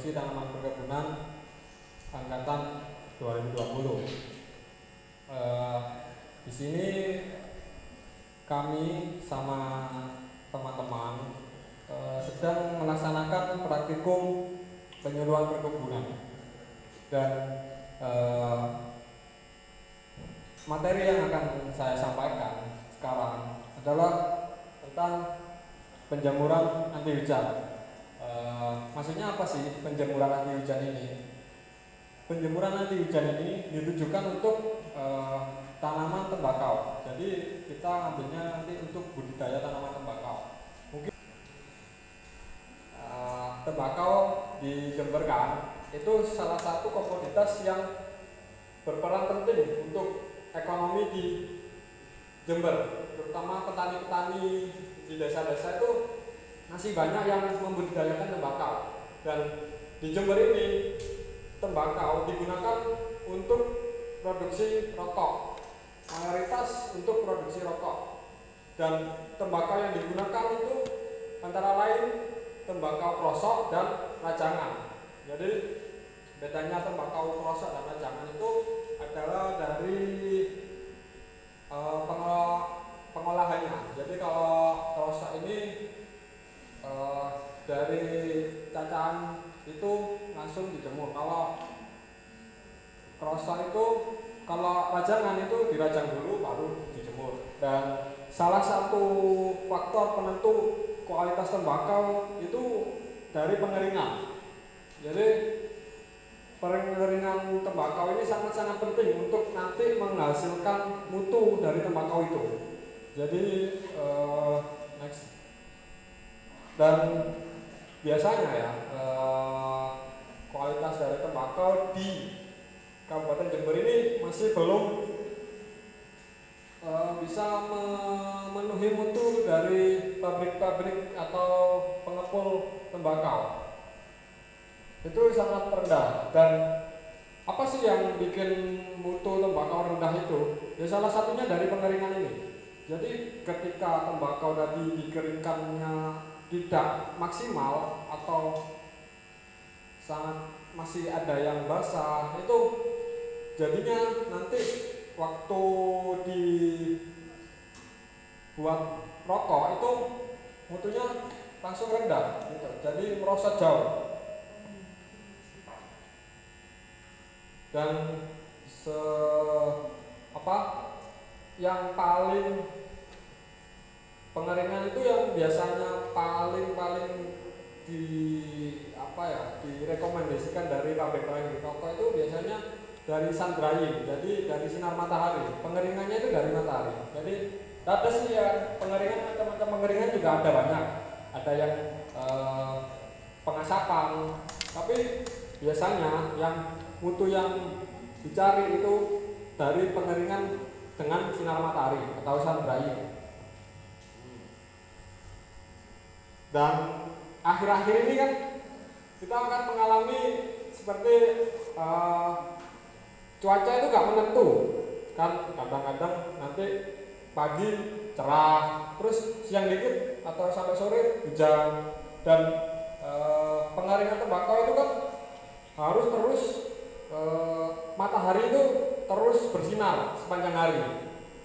produksi tanaman perkebunan angkatan 2020. Di sini kami sama teman-teman sedang melaksanakan praktikum penyuluhan perkebunan, dan materi yang akan saya sampaikan sekarang adalah tentang penjemuran anti hujan. Maksudnya apa sih penjemuran anti hujan ini? Penjemuran anti hujan ini ditujukan untuk tanaman tembakau. Jadi kita ambilnya nanti untuk budidaya tanaman tembakau. Mungkin tembakau di Jember kan itu salah satu komoditas yang berperan penting untuk ekonomi di Jember, terutama petani-petani di desa-desa itu masih banyak yang membudidayakan tembakau. Dan di Jember ini tembakau digunakan untuk produksi rokok, mayoritas untuk produksi rokok. Dan tembakau yang digunakan itu antara lain tembakau krosok dan rajangan. Jadi bedanya tembakau krosok dan rajangan itu adalah dari pengolahannya. Jadi kalau krosok ini dari cacahan itu langsung dijemur. Kalau krosok itu, kalau rajangan itu dirajang dulu baru dijemur. Dan salah satu faktor penentu kualitas tembakau itu dari pengeringan. Jadi pengeringan tembakau ini sangat-sangat penting untuk nanti menghasilkan mutu dari tembakau itu. Jadi next. Dan biasanya ya kualitas dari tembakau di Kabupaten Jember ini masih belum bisa memenuhi mutu dari pabrik-pabrik atau pengepul tembakau. Itu sangat rendah. Dan apa sih yang bikin mutu tembakau rendah itu? Ya salah satunya dari pengeringan ini. Jadi ketika tembakau tadi dikeringkannya tidak maksimal atau sangat masih ada yang basah, itu jadinya nanti waktu dibuat rokok itu mutunya langsung rendah gitu. Jadi merosot jauh. Dan yang paling pengeringan itu yang biasanya paling direkomendasikan dari pabrik rokok itu biasanya dari sun drying, jadi dari sinar matahari. Pengeringannya itu dari matahari. Jadi ada sih ya pengeringan, macam-macam pengeringan juga ada banyak. Ada yang pengasapan, tapi biasanya yang mutu yang dicari itu dari pengeringan dengan sinar matahari atau sun drying. Dan akhir-akhir ini kan kita akan mengalami seperti cuaca itu gak menentu kan, kadang-kadang nanti pagi cerah, terus siang dikit atau sampai sore hujan. Dan pengeringan tembakau itu kan harus terus matahari itu terus bersinar sepanjang hari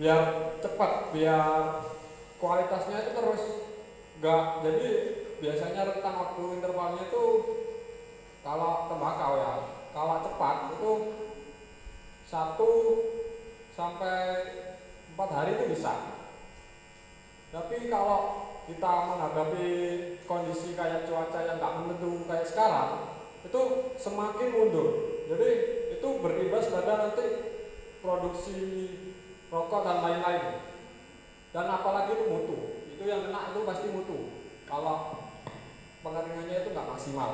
biar cepat, biar kualitasnya itu terus enggak. Jadi biasanya rentang waktu intervalnya itu kalau tembakau ya, kalau cepat itu 1 sampai 4 hari itu bisa. Tapi kalau kita menghadapi kondisi kayak cuaca yang enggak menentu kayak sekarang, itu semakin mundur. Jadi itu berimbas pada nanti produksi rokok dan lain-lain. Dan apalagi itu mutu. Itu yang kena itu pasti mutu kalau pengeringannya itu nggak maksimal.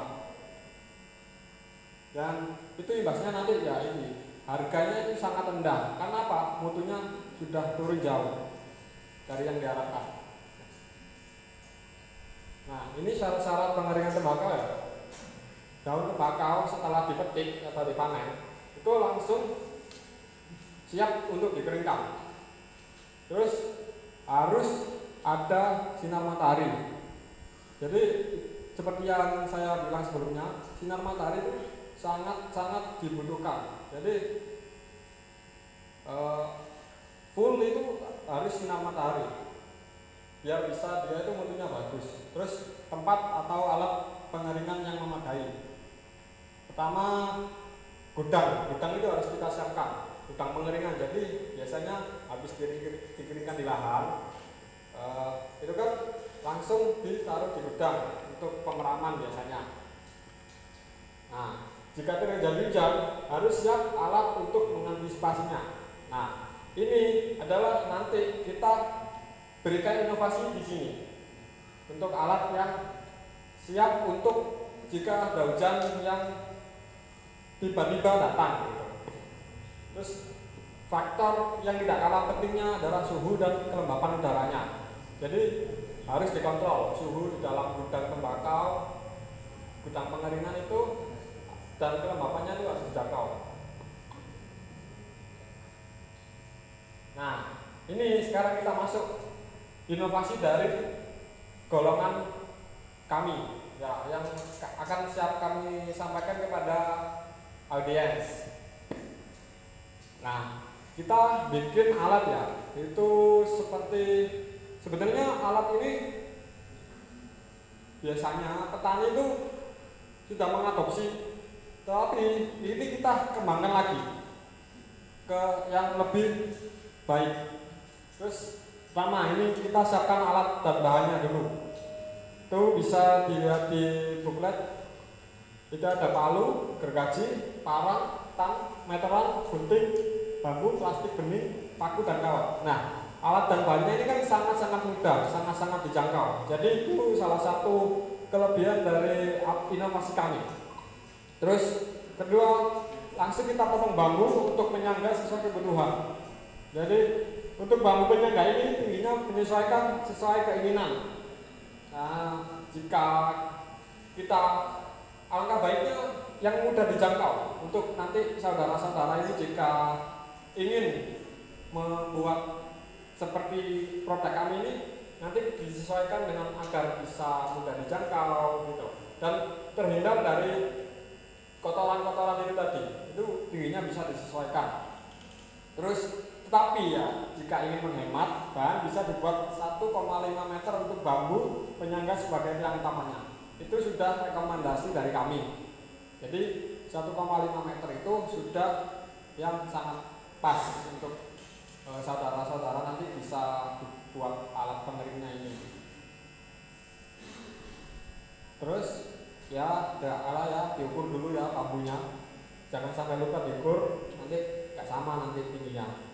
Dan itu imbasnya nanti ya ini harganya itu sangat rendah. Karena apa? Mutunya sudah turun jauh dari yang diharapkan. Nah, ini syarat-syarat pengeringan tembakau ya. Daun tembakau setelah dipetik atau dipanen itu langsung siap untuk dikeringkan. Terus harus ada sinar matahari. Jadi seperti yang saya bilang sebelumnya, sinar matahari itu sangat dibutuhkan. Jadi full itu harus sinar matahari biar bisa dia itu mutunya bagus. Terus tempat atau alat pengeringan yang memadai. Pertama, gudang itu harus kita siapkan, gudang pengeringan. Jadi biasanya habis dikeringkan di lahan, itu kan langsung ditaruh di gudang untuk pemeraman biasanya. Nah, jika terjadi hujan harus siap alat untuk mengantisipasinya. Nah, ini adalah nanti kita berikan inovasi di sini untuk alat yang siap untuk jika ada hujan yang tiba-tiba datang gitu. Terus faktor yang tidak kalah pentingnya adalah suhu dan kelembapan udaranya. Jadi harus dikontrol suhu di dalam gudang tembakau, gudang pengeringan itu, dan kelembapannya itu harus dijangkau. Nah, ini sekarang kita masuk inovasi dari golongan kami ya, yang akan siap kami sampaikan kepada audiens. Nah, kita bikin alat ya, itu seperti sebenarnya alat ini biasanya petani itu sudah mengadopsi, tapi ini kita kembangkan lagi ke yang lebih baik. Terus pertama ini kita siapkan alat dan bahannya dulu. Itu bisa dilihat di buklet. Itu ada palu, gergaji, parang, tang, meteran, gunting, bambu, plastik, benih, paku, dan kawat. Nah, alat dan bahannya ini kan sangat-sangat mudah, sangat-sangat dijangkau. Jadi itu salah satu kelebihan dari inovasi kami. Terus kedua, langsung kita potong bambu untuk penyangga sesuai kebutuhan. Jadi untuk bambu penyangga ini tingginya menyesuaikan sesuai keinginan. Nah, jika kita alangkah baiknya yang mudah dijangkau untuk nanti saudara-saudara ini jika ingin membuat seperti produk kami ini nanti disesuaikan dengan agar bisa mudah dijangkau gitu, dan terhindar dari kotoran-kotoran itu tadi, itu tingginya bisa disesuaikan. Terus tetapi ya jika ingin menghemat, bahan bisa dibuat 1,5 meter untuk bambu penyangga sebagai tiang utamanya. Itu sudah rekomendasi dari kami. Jadi 1,5 meter itu sudah yang sangat pas untuk saudara-saudara nanti bisa buat alat pengeringnya ini. Terus ya diukur dulu ya bambunya, jangan sampai lupa diukur, nanti gak sama nanti tingginya.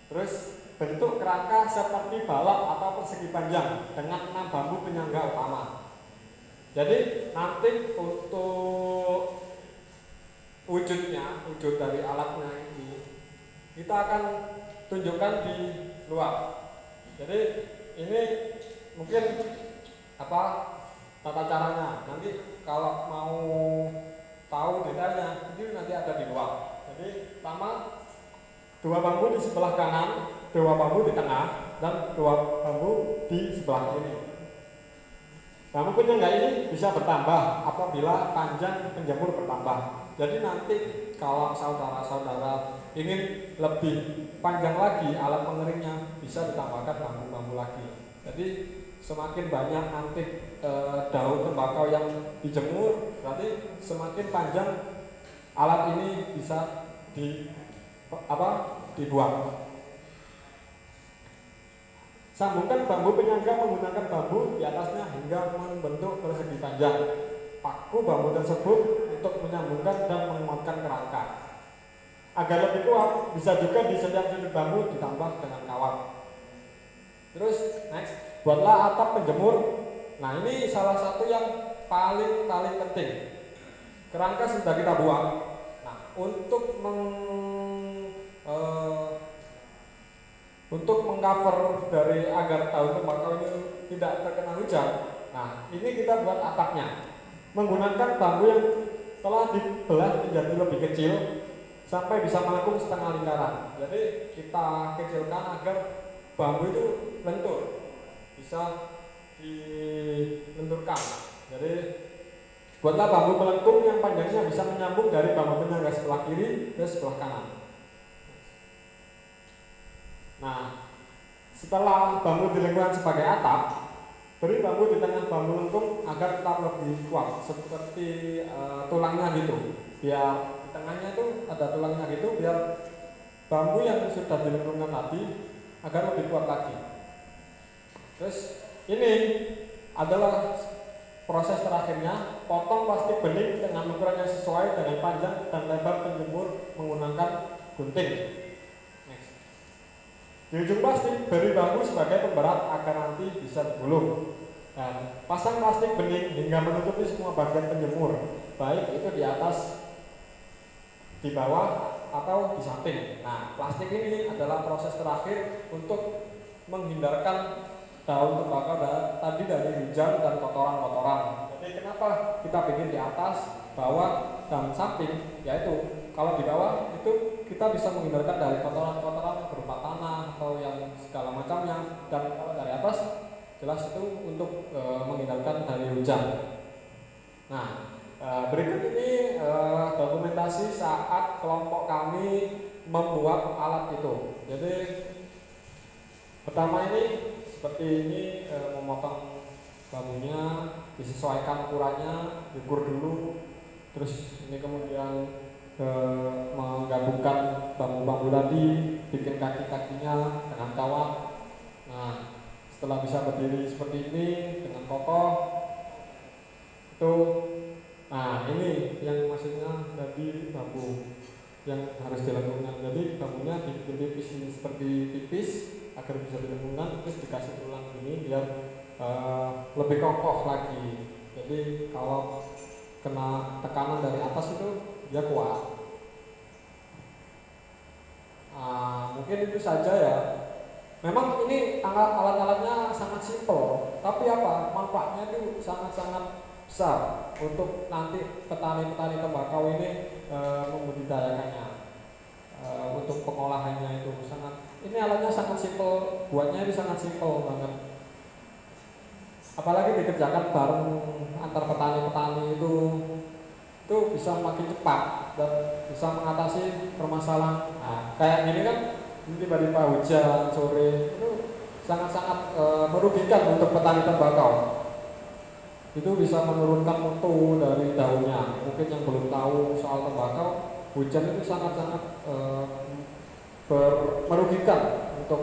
Terus bentuk kerangka seperti balok atau persegi panjang dengan 6 bambu penyangga utama. Jadi nanti untuk wujud dari alatnya ini kita akan tunjukkan di luar. Jadi ini mungkin tata caranya. Nanti kalau mau tahu detailnya itu nanti ada di luar. Jadi pertama 2 bambu di sebelah kanan, 2 bambu di tengah, dan 2 bambu di sebelah kiri. Bambu penyangga ini bisa bertambah apabila panjang penjemur bertambah. Jadi nanti kalau saudara-saudara ingin lebih panjang lagi alat pengeringnya, bisa ditambahkan bambu-bambu lagi. Jadi semakin banyak nanti daun tembakau yang dijemur, berarti semakin panjang alat ini bisa dibuang. Sambungkan bambu penyangga menggunakan bambu di atasnya hingga membentuk persegi panjang. Paku bambu tersebut untuk menyambungkan dan menguatkan kerangka. Agar lebih kuat, bisa juga di setiap sudut bambu ditambah dengan kawat. Terus next, buatlah atap penjemur. Nah ini salah satu yang paling penting. Kerangka sudah kita buang. Nah untuk mengcover dari agar daun tembakau ini tidak terkena hujan. Nah, ini kita buat atapnya menggunakan bambu yang telah dibelah menjadi lebih kecil sampai bisa melengkung setengah lingkaran. Jadi kita kecilkan agar bambu itu lentur, bisa dilenturkan. Jadi buatlah bambu melengkung yang panjangnya bisa menyambung dari bambu penyangga sebelah kiri ke sebelah kanan. Nah, setelah bambu dilengkungkan sebagai atap, beri bambu di tengah bambu lengkung agar tetap lebih kuat, seperti tulangnya gitu. Biar di tengahnya itu ada tulangnya gitu, biar bambu yang sudah dilengkungkan tadi agar lebih kuat lagi. Terus ini adalah proses terakhirnya, potong plastik bening dengan ukuran yang sesuai dengan panjang dan lebar penjemur menggunakan gunting. Next. Di ujung plastik, beri bambu sebagai pemberat agar nanti bisa digulung. Dan pasang plastik bening hingga menutupi semua bagian penjemur, baik itu di atas, di bawah, atau di samping. Nah, plastik ini adalah proses terakhir untuk menghindarkan daun tembakau tadi dari hujan dan kotoran-kotoran. Jadi kenapa kita bikin di atas, bawah, dan samping? Yaitu kalau di bawah itu kita bisa menghindarkan dari kotoran-kotoran berupa tanah atau yang segala macamnya. Dan kalau dari atas jelas itu untuk menghindarkan dari hujan. Nah, berikut ini dokumentasi saat kelompok kami membuat alat itu. Jadi pertama ini seperti ini, memotong bambunya, disesuaikan ukurannya, diukur dulu. Terus ini kemudian menggabungkan bambu-bambu tadi, bikin kaki-kakinya dengan kawat. Nah, setelah bisa berdiri seperti ini dengan kokoh, itu, nah ini yang maksudnya tadi bambu yang harus dilengkungkan. Jadi bambunya dibikin tipis ini, seperti tipis agar bisa dilengkungkan, terus dikasih tulang ini biar lebih kokoh lagi. Jadi kalau kena tekanan dari atas itu dia kuat. Mungkin itu saja ya. Memang ini alat-alatnya sangat simpel, tapi apa manfaatnya itu sangat-sangat besar untuk nanti petani-petani tembakau ini membudidayakannya, untuk pengolahannya itu sangat. Ini alatnya sangat simpel, buatnya itu sangat simpel banget. Apalagi dikerjakan bareng antar petani-petani itu bisa makin cepat dan bisa mengatasi permasalahan. Nah, kayak gini kan, tiba-tiba hujan sore itu sangat-sangat merugikan untuk petani tembakau. Itu bisa menurunkan mutu dari daunnya. Mungkin yang belum tahu soal tembakau, hujan itu sangat-sangat merugikan untuk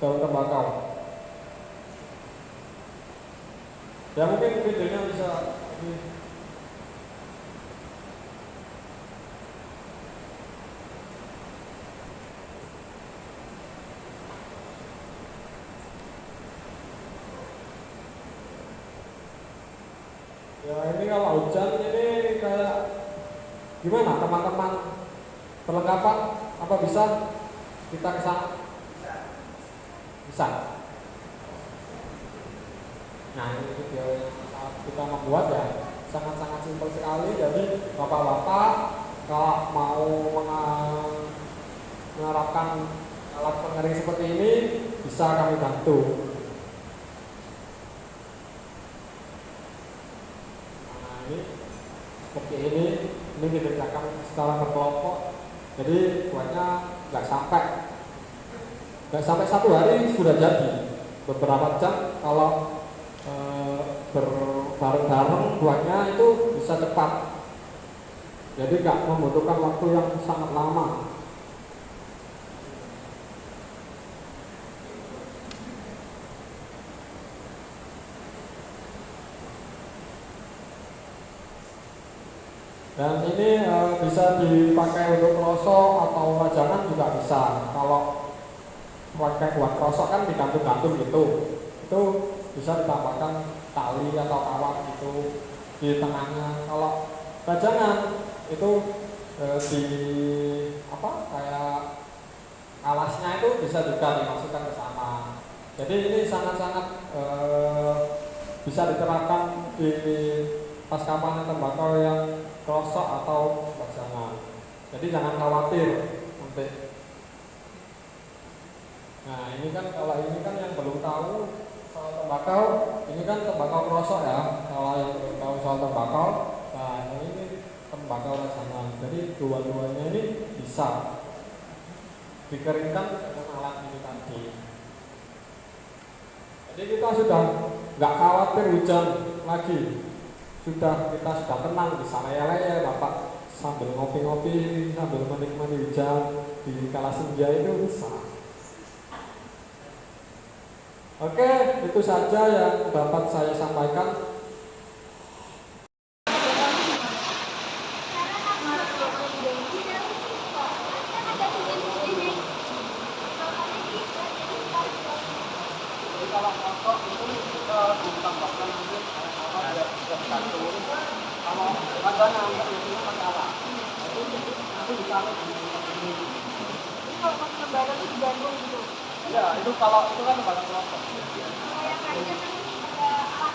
daun tembakau. Ya mungkin videonya bisa ya ini kalau hujan ini kayak gimana teman-teman, perlengkapan apa bisa kita kesana? Bisa. Nah ini video yang saat kita membuat ya sangat-sangat simpel sekali. Jadi bapak-bapak kalau mau menerapkan alat pengering seperti ini bisa kami bantu. Nah ini seperti ini dikerjakan secara berkelompok. Jadi buatnya nggak sampai 1 hari sudah jadi. Beberapa jam kalau bareng-bareng buatnya itu bisa cepat. Jadi nggak membutuhkan waktu yang sangat lama. Dan ini bisa dipakai untuk krosok atau rajangan juga bisa. Kalau pakai buat krosok kan digantung-gantung gitu, itu bisa ditambahkan tali atau kawat gitu di tengahnya. Kalau rajangan itu di apa kayak alasnya itu bisa juga dimasukkan ke sana. Jadi ini sangat-sangat bisa diterapkan di pasca panen tembakau yang krosok atau rajangan. Jadi jangan khawatir nanti. Nah ini kan kalau ini kan yang belum tahu tembakau ini kan tembakau kerosok ya. Kalau yang tahu soal tembakau, nah ini tembakau rajangan. Jadi dua-duanya ini bisa dikeringkan dengan alat ini tadi. Jadi kita sudah nggak khawatir hujan lagi. Kita sudah tenang, bisa leye-leye Bapak sambil ngopi-ngopi, sambil menikmati hujan di kala senja itu bisa. Oke, itu saja yang dapat saya sampaikan. Kalau motor itu kita ditambahkan mungkin apa ya bisa satu. Kalau makanan itu masalah. Itu ditaruh di sini. Ini kalau pas lebaran itu digantung gitu. Ya, itu kalau itu kan barang motor. Kalau yang lainnya kan ada alat.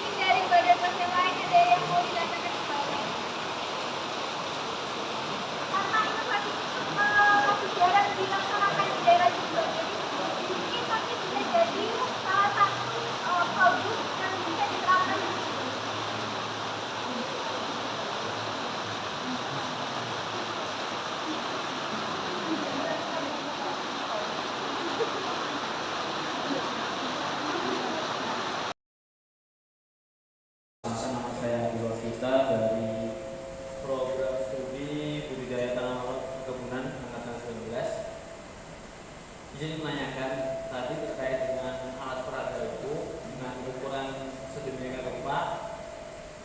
Mungkin dari badan mas yang lain ada yang mau ditanyakan ke bawah. Karena itu masih jarang dilaksanakan di daerah juga. Jadi mungkin nanti bisa jadi salah satu produk yang bisa diterapkan di sini. Nama saya Iwa Vita dari program studi budidaya tanaman perkebunan angkatan 19. Izin menanyakan tadi terkait dengan alat peraga itu dengan ukuran sedemikian rupa,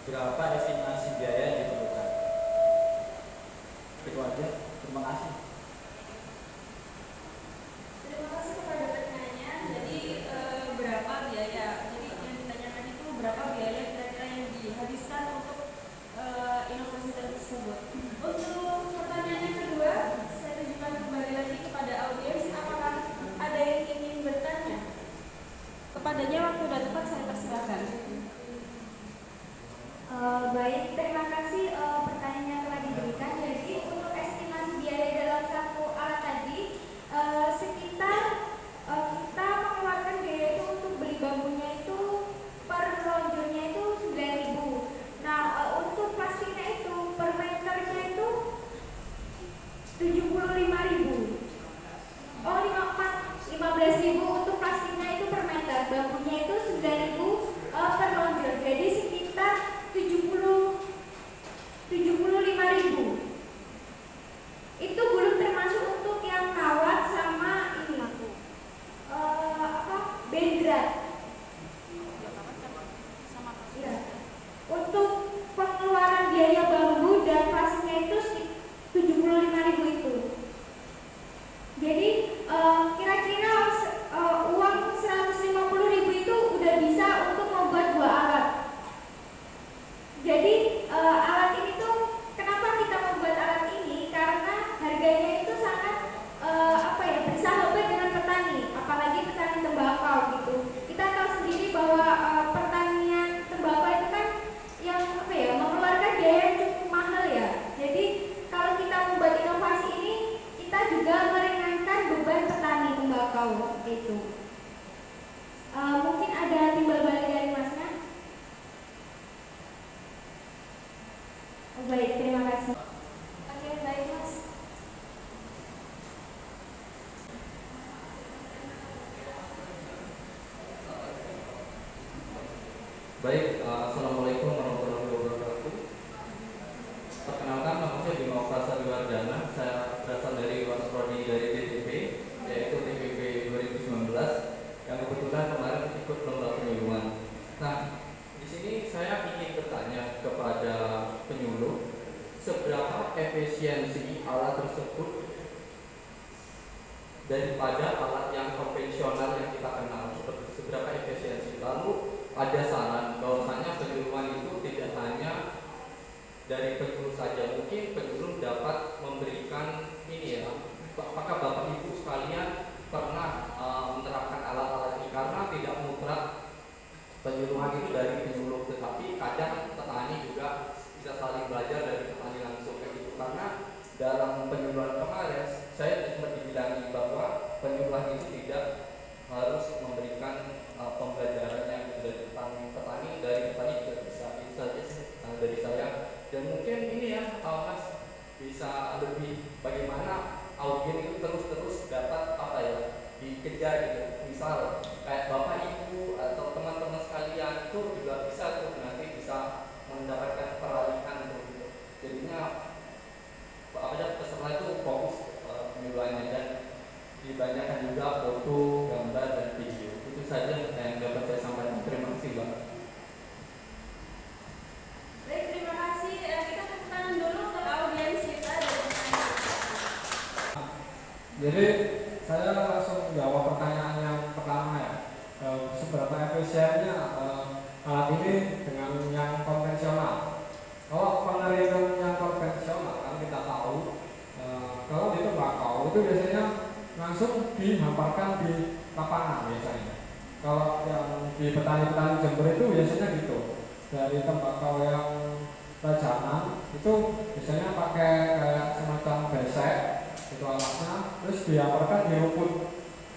berapa estimasi biaya yang diperlukan? Itu aja. Terima kasih. Terima kasih kepada penanya. Jadi berapa biaya? Jadi yang ditanyakan itu berapa biaya kira-kira yang dihabiskan untuk inovasi tersebut. Untuk pertanyaan yang kedua, saya tujukan kembali lagi kepada audiens. Apakah ada yang ingin bertanya? Kepadanya waktu sudah tepat saya persilakan. Baik, terima kasih pertanyaan yang telah diberikan. Jadi untuk estimasi biaya dalam satu alat tadi sekitar kita mengeluarkan biaya itu untuk beli bambunya itu per lonjongnya itu 9.000. Nah untuk plastiknya itu per meternya itu 75.000. Oh 15.000 untuk plastiknya itu per meter, bambunya itu 9.000 per lonjong. Jadi sekitar 75.000. Itu belum termasuk untuk yang kawat sama ini bendera. Ya. Untuk pengeluaran biaya bambu dan plastiknya itu 75.000 itu. Jadi kira-kira uang 150.000 itu udah bisa untuk membuat 2 alat. Jadi alat ini tuh kenapa kita membuat alat ini? Karena harganya itu sangat bersahabat dengan petani, apalagi petani tembakau gitu. Kita tahu sendiri bahwa pertanian tembakau itu kan yang mengeluarkan biaya yang cukup mahal ya. Jadi kalau kita membuat inovasi ini, kita juga meringankan beban petani tembakau itu. Mungkin ada timbal balik dari masnya. Baik, terima kasih. Oke, baik Mas. Baik, Assalamualaikum warahmatullahi wabarakatuh. Perkenalkan, nama saya Bima Prasadi Wardana. Saya berasal dari Luar Prodi dari TTP, yaitu TPP 2019, yang kebetulan kemarin ikut lomba penyuluhan. Nah, di sini saya ingin bertanya kepada penyuluh, seberapa efisiensi alat tersebut daripada alat yang konvensional yang kita kenal, seperti seberapa efisiensi. Lalu ada saran bahwasanya penyuluhan itu tidak hanya dari penyuluh saja, mungkin penyuluh dapat memberikan ini ya, apakah Bapak Ibu sekalian pernah menerapkan alat-alat ini, karena tidak mutlak penyuluhan itu dari penyuluh, tetapi kadang petani juga bisa saling belajar dari Dan mungkin ini ya Mas bisa lebih bagaimana audien itu terus dapat apa ya dikejar gitu. Misal kayak bapak ibu atau teman-teman sekalian itu juga bisa tuh nanti bisa mendapatkan peralihan gitu. Jadinya apa ya peserta itu fokus penyuluhannya dan dibanyakan juga foto, gambar dan video. Itu saja yang dapat saya sampaikan. Terima kasih Bang. Baik, terima kasih. Kita tepuk tangan dulu untuk audiens kita dan Jadi saya langsung jawab pertanyaan yang pertama ya. Seberapa efisiennya alat ini dengan yang konvensional? Kalau pengeringan yang konvensional kan kita tahu kalau di tembakau itu biasanya langsung dihamparkan di lapangan biasanya. Kalau yang di petani-petani Jember itu biasanya gitu. Dari tembakau yang rajanan itu biasanya pakai kayak semacam besek itu alatnya, terus dihamparkan di rumput.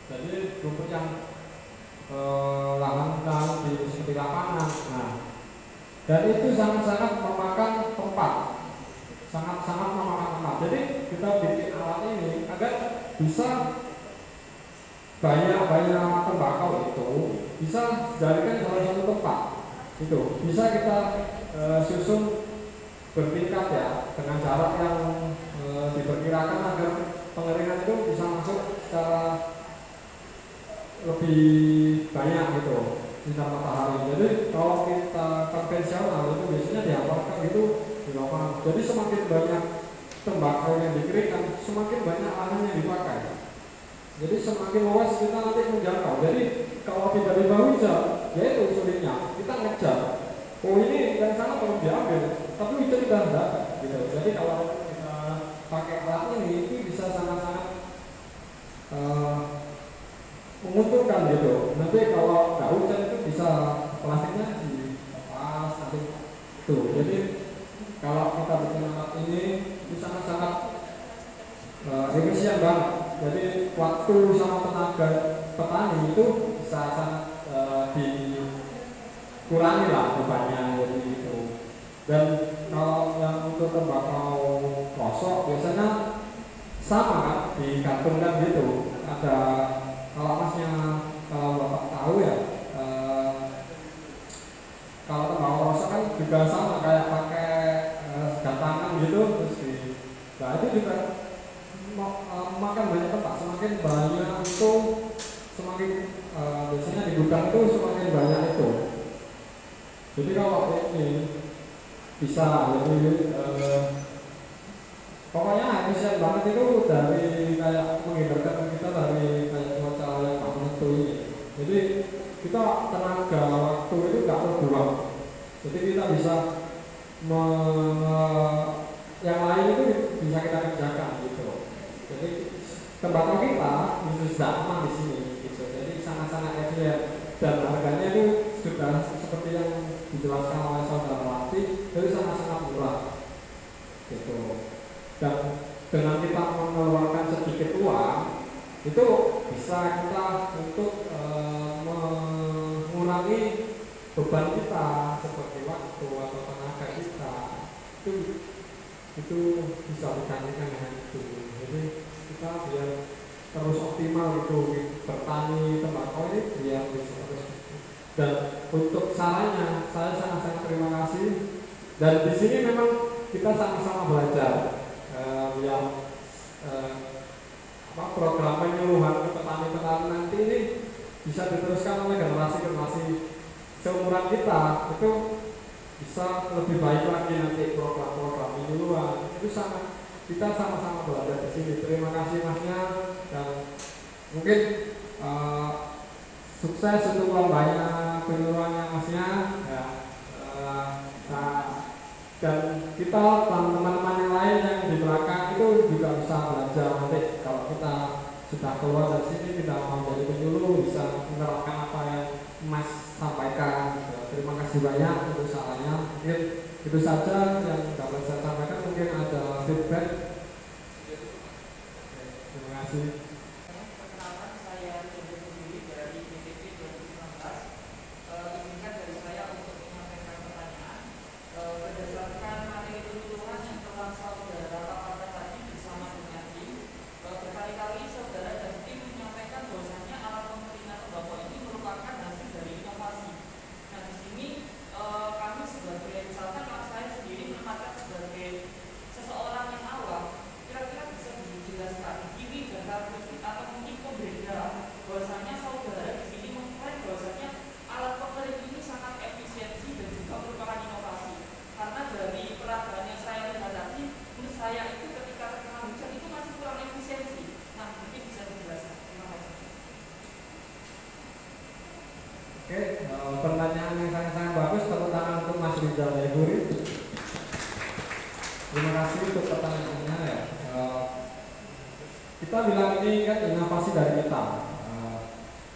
Jadi rumput yang lahan di seperti lapangan. Nah, dan itu sangat-sangat memakan tempat, sangat-sangat memakan tempat. Jadi kita bikin alat ini agar bisa banyak tembakau itu bisa dijadikan salah satu tempat. Itu bisa kita susun bertingkat ya dengan jarak yang diperkirakan agar pengeringan itu bisa masuk secara lebih banyak gitu sinar matahari. Jadi kalau kita konvensional itu biasanya dihamparkan gitu di lapangan. Jadi semakin banyak tembakau yang dikeringkan, semakin banyak lahan yang dipakai. Jadi semakin luas kita nanti menjangkau. Jadi kalau tiba-tiba hujan, ya itu sulitnya kita ngejar. Oh ini yang sana belum diambil, tapi hujan sudah ada. Gitu. Jadi kalau kita pakai alat ini itu bisa sangat-sangat menguntungkan gitu. Nanti kalau nggak hujan itu bisa plastiknya dilepas nanti itu. Jadi kalau kita bikin alat ini itu sangat-sangat efisien banget. Jadi waktu sama tenaga petani itu bisa sangat dikurangi lah bebannya jadi itu. Dan kalau yang untuk tembakau rosok biasanya sama kan digantungkan gitu. Ada kalau masnya kalau bapak tahu ya kalau tembakau rosok kan juga sama kayak pakai gantangan gitu terus nah itu juga makan banyak tempat. Semakin banyak itu semakin biasanya di gudang itu semakin banyak itu. Jadi kalau ini bisa jadi pokoknya efisien banget itu dari kayak menghindarkan kita dari kayak cuaca yang tak menentu ini. Jadi kita tenaga waktu itu nggak terbuang. Jadi kita bisa yang lain itu bisa kita kerjakan gitu. Jadi tembakau kita itu sudah aman di sini gitu. Jadi sangat-sangat efisien dan harganya itu sudah seperti yang dijelaskan oleh saudara Wati, jadi sangat-sangat murah gitu. Dan dengan kita mengeluarkan sedikit uang itu bisa kita untuk mengurangi beban kita seperti waktu atau tenaga kita itu bisa digantikan dengan itu. Jadi kita biar terus optimal itu bertani tembakau ini biar bisa terus. Dan untuk sarannya saya sangat-sangat terima kasih. Dan di sini memang kita sama-sama belajar yang program penyuluhan ke petani-petani nanti ini bisa diteruskan oleh generasi-generasi seumuran kita. Itu bisa lebih baik lagi nanti program-program penyuluhan. Itu sangat kita sama-sama belajar di sini. Terima kasih masnya dan mungkin sukses untuk banyak penyuluhannya masnya ya, dan kita teman-teman yang lain yang di belakang itu juga bisa belajar nanti kalau kita sudah keluar dari sini kita mau jadi penyuluh bisa menerapkan apa yang Mas sampaikan. Terima kasih banyak untuk sarannya. Mungkin itu saja yang dapat saya sampaikan. Mungkin ada feedback. Terima kasih. Perkenalkan saya Jodoh sendiri dari DTP 2019. Izinkan dari saya untuk menyampaikan pertanyaan berdasarkan materi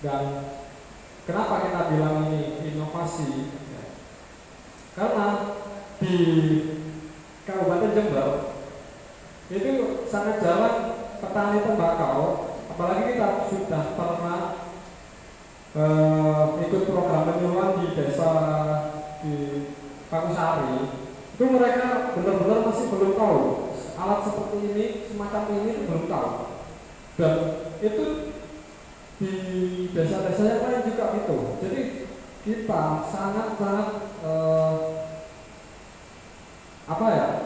Dan kenapa kita bilang ini inovasi? Karena di Kabupaten Jember itu sangat jarang petani tembakau, apalagi kita sudah pernah ikut program penyuluhan di desa di Pakusari, itu mereka benar-benar masih belum tahu alat seperti ini, semacam ini belum tahu. Dan itu di desa-desa yang lain juga gitu. Jadi kita sangat-sangat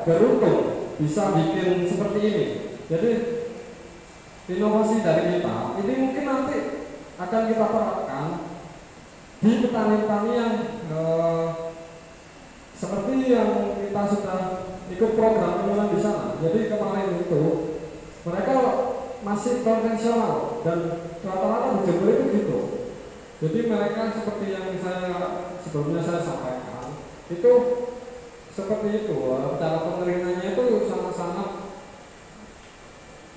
beruntung bisa bikin seperti ini. Jadi inovasi dari kita ini mungkin nanti akan kita terapkan di petani-petani yang seperti yang kita sudah ikut program penyuluhan di sana. Jadi kemarin itu mereka masih konvensional dan rata-rata di Jember itu gitu. Jadi mereka seperti yang sebelumnya saya sampaikan itu seperti itu, cara pengeringnya itu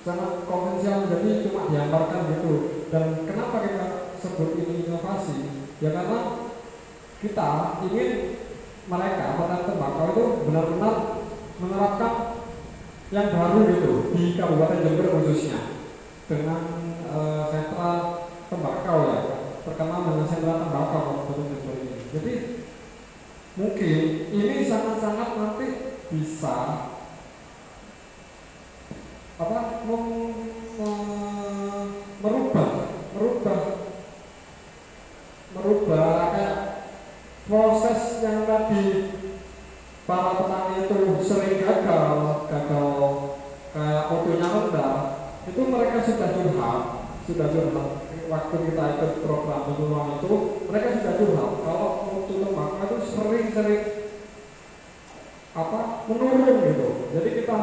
sangat konvensional, jadi cuma diantarkan gitu. Dan kenapa kita sebut ini inovasi? Ya karena kita ingin mereka petani tembakau itu benar-benar menerapkan yang baru gitu di Kabupaten Jember khususnya dengan sentra tembakau ya, terkenal dengan sentra tembakau Kabupaten Jember ini. Jadi mungkin ini sangat-sangat nanti bisa merubah kayak proses yang tadi para petani itu sering gagal kayak mutunya rendah, itu mereka sudah curhat waktu kita ikut program penyuluhan itu, mereka sudah curhat kalau mutu tembakau itu sering menurun gitu. Jadi kita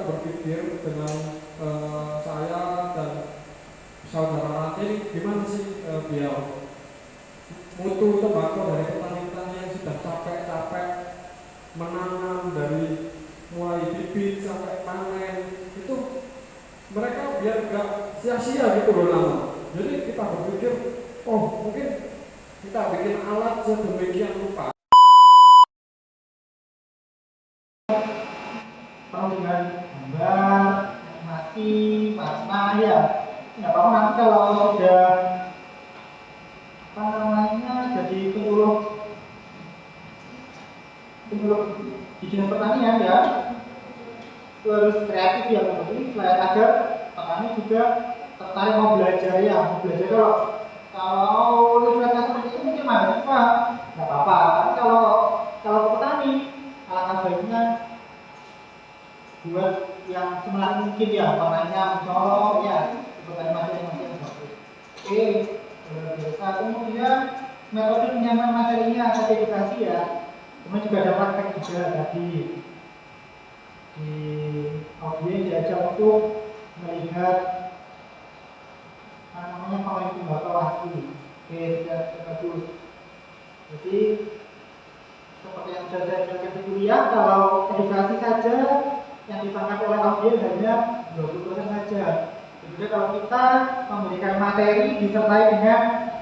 berpikir dengan saya dan saudara ini gimana sih biar mutu tembakau dari petani-petani yang sudah capek menanam dari mulai bibit sampai panen itu mereka biar gak sia-sia gitu loh lama. Jadi kita berpikir, oh mungkin kita bikin alat sedemikian rupa dengan gambar, animasi, warna ya. Nggak apa-apa nanti kalau sudah jadi penyuluh di dinas pertanian ya, itu harus kreatif ya agar petani juga tertarik mau belajar ya. Kalau lihatnya seperti itu mungkin mahasiswa nggak apa-apa, tapi kalau petani alangkah baiknya buat yang semakin mungkin ya, warnanya mencolok ya, petani masing-masing bagus. Oke, luar biasa. Kemudian metode penyampaian materinya ada edukasi ya. Kemudian juga ada praktek juga tadi di audiens diajak untuk melihat pemain tembakau asli. Oke, sudah bagus. Jadi seperti yang sudah saya jelaskan di kuliah, kalau edukasi saja yang ditangkap oleh audiens hanya 20% saja. Jadi kalau kita memberikan materi disertai dengan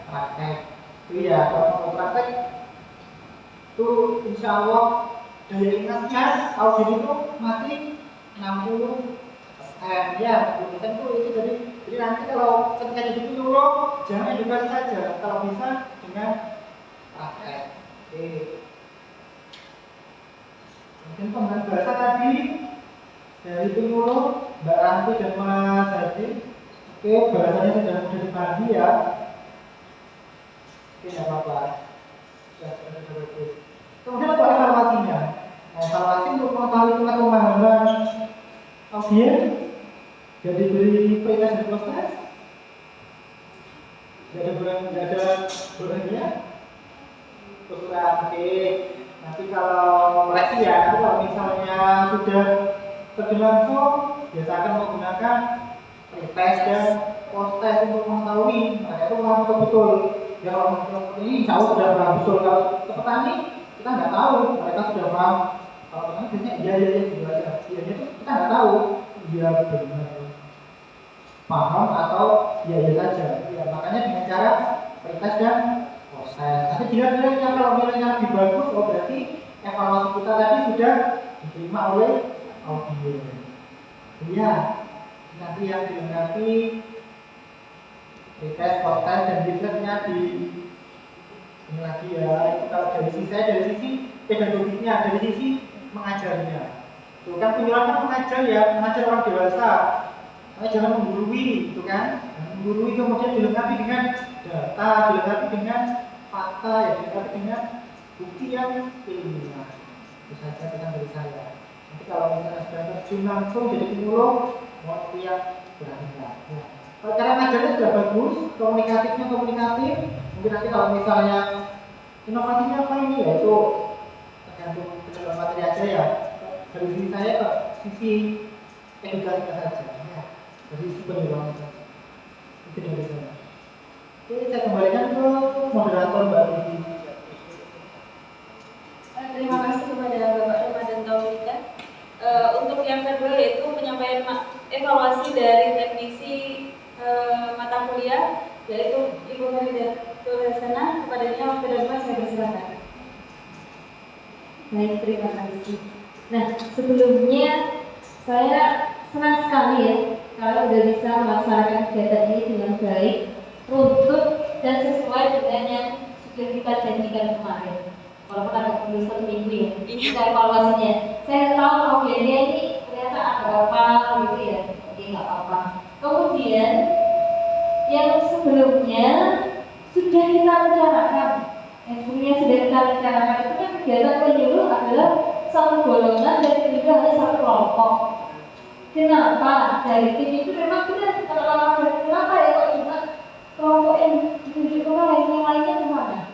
praktek, itu ya kalau praktek itu insya Allah daya ingatnya audiens itu masih 60% ya, 60% itu jadi nanti kalau ketika jadi penyuluh jangan edukasi saja, kalau bisa dengan praktek. Oke. Mungkin penggunaan bahasa tadi dari penyuluh Mbak Ranti dan Mas Hadi. Oke, bahasanya sudah dipahami ya. Oke, tidak apa-apa. Sudah bagus. Kemudian apa evaluasinya? Evaluasi untuk mengetahui tingkat pemahaman audiens jadi diberi pre-test dan post-test. Tidak ada bulannya. Oke. Nanti kalau koreksi ya, kalau misalnya sudah terjun langsung, biasa akan menggunakan pre-test dan post-test untuk mengetahui mereka itu paham betul. Ya kalau ini insya Allah sudah paham betul. Kalau ke petani kita nggak tahu mereka sudah paham. Kalau petani biasanya iya gitu aja. Iya itu kita nggak tahu. Iya benar. paham atau biaya saja. Ya, makanya dengan cara pretest dan proses. Tapi dilihat-lihatnya kalau nilainya lebih bagus, oh berarti evaluasi kita tadi sudah diterima oleh audio. Ya, nanti yang dilengkapi pretest, proses dan detailnya di ini lagi ya. Itu kalau dari sisi saya, dari sisi pedagogiknya, dari sisi mengajarnya. Itu kan penyuluhan kan mengajar ya, mengajar orang dewasa. Jangan menggurui, gitu kan? Menggurui kemudian dilengkapi dengan data, dilengkapi dengan fakta, ya dilengkapi dengan bukti yang ilmiah. Itu saja pesan dari saya. Nanti kalau misalnya sudah terjun langsung jadi penyuluh, mohon lihat berani-berani. Ya. Kalau cara ngajarnya sudah bagus, komunikatifnya komunikatif. Mungkin nanti kalau misalnya inovasinya apa ini ya itu tergantung dengan materi aja ya. Dari sisi saya ke sisi edukasinya saja. Ya. Dari sisi penyuluhan saja. Itu dari saya. Oke, saya kembalikan ke moderator Mbak Vivi. Terima kasih kepada Bapak Ramadan Taufika. Untuk yang kedua yaitu penyampaian evaluasi dari teknisi mata kuliah, yaitu Ibu Haridatul Hasanah. Kepadanya waktu dan tempat saya persilakan. Baik, terima kasih. Nah, sebelumnya saya senang sekali ya kalau sudah bisa melaksanakan kegiatan ini dengan baik, runtut dan sesuai dengan yang sudah kita janjikan kemarin. Walaupun agak belum 1 minggu ya, kita evaluasinya. Saya tahu audiennya ini ternyata ada apa gitu ya, oke nggak apa-apa. Kemudian yang sebelumnya sudah kita rencanakan, itu kan kegiatan penyuluh adalah satu golongan dan ketiga hanya satu kelompok. Kenapa? Dari tim itu memang benar kalau kenapa ya kok cuma kelompok yang ditunjuk orang yang lainnya kemana?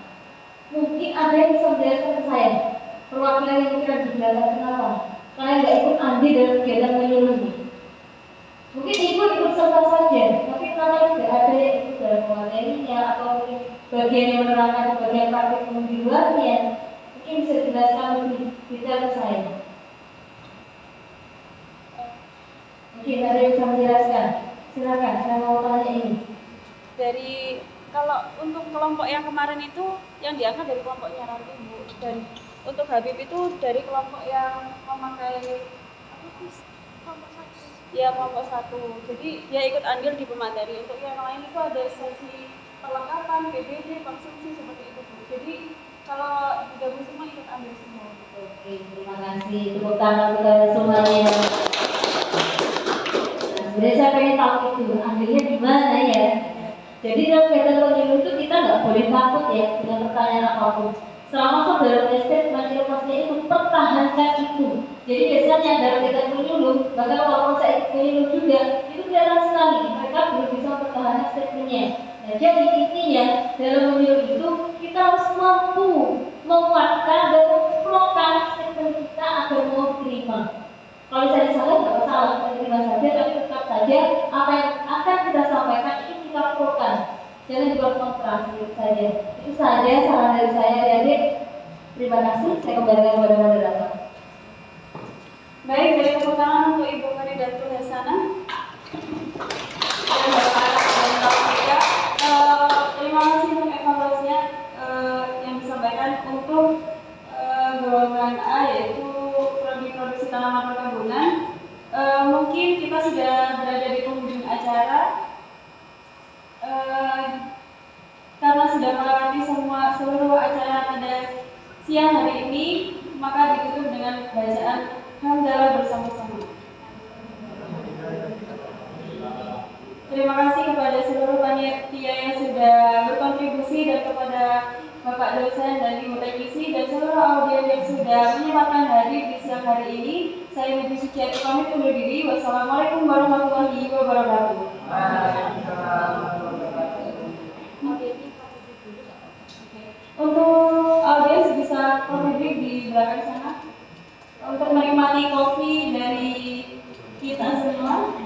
Mungkin ada yang bisa menjelaskan ke saya perwakilan yang kira dijelaskan kenapa kalian nggak ikut andil dalam kegiatan penyuluh ini. Mungkin ikut serta saja, tapi kenapa tidak ada yang ikut dalam materinya atau bagian yang menerangkan bagian praktik di luarnya? Mungkin bisa dijelaskan lebih detail ke saya. Mungkin ada yang bisa menjelaskan. Silakan, saya mau tanya ini. Dari kalau untuk kelompok yang kemarin itu yang diangkat dari kelompoknya Ranti Bu, dan untuk Habib itu dari kelompok yang memakai apa sih? Kelompok 1. Jadi dia ikut andil di pemateri. Untuk yang lain itu ada sesi perlengkapan, PBD, konsumsi seperti itu Bu. Jadi kalau digabung semua ikut andil semua. Oke, terima kasih. Tepuk tangan kita semuanya. Sebenarnya saya pengen tahu itu andilnya di mana ya. Jadi dalam kegiatan penyuluh itu kita nggak boleh takut ya dengan pertanyaan apapun. Selama saudara statement inovasinya itu pertahankan itu. Jadi biasanya dalam kegiatan penyuluh, bahkan walaupun saya ikut penyuluh juga, itu kelihatan sekali mereka belum bisa mempertahankan statementnya. Nah, jadi intinya dalam penyuluh itu kita harus mampu menguatkan dan memprokan statement kita agar mau diterima. Kalau saya salah nggak masalah, kita terima saja, tapi tetap saja apa yang akan kita sampaikan ini kita prokan. Jangan dibuat kontra saja. Itu saja saran dari saya, adik. Terima kasih. Saya kembalikan kepada moderator. Baik, dari tepuk tangan untuk Ibu Haridatul Hasanah. Terima kasih untuk evaluasinya yang disampaikan untuk golongan A, yaitu prodi produksi tanaman perkebunan. Mungkin kita sudah berada di penghujung acara. Karena sudah melewati seluruh acara pada siang hari ini, maka ditutup dengan bacaan hamdalah bersama-sama. Terima kasih kepada seluruh panitia yang sudah berkontribusi dan kepada Bapak dosen dan Ibu teknisi dan seluruh audiens yang sudah menyempatkan hadir di siang hari ini. Saya Ibu Suciati pamit undur diri. Wassalamualaikum warahmatullahi wabarakatuh. Untuk audiens bisa berdiri di belakang sana untuk menikmati kopi dari kita semua.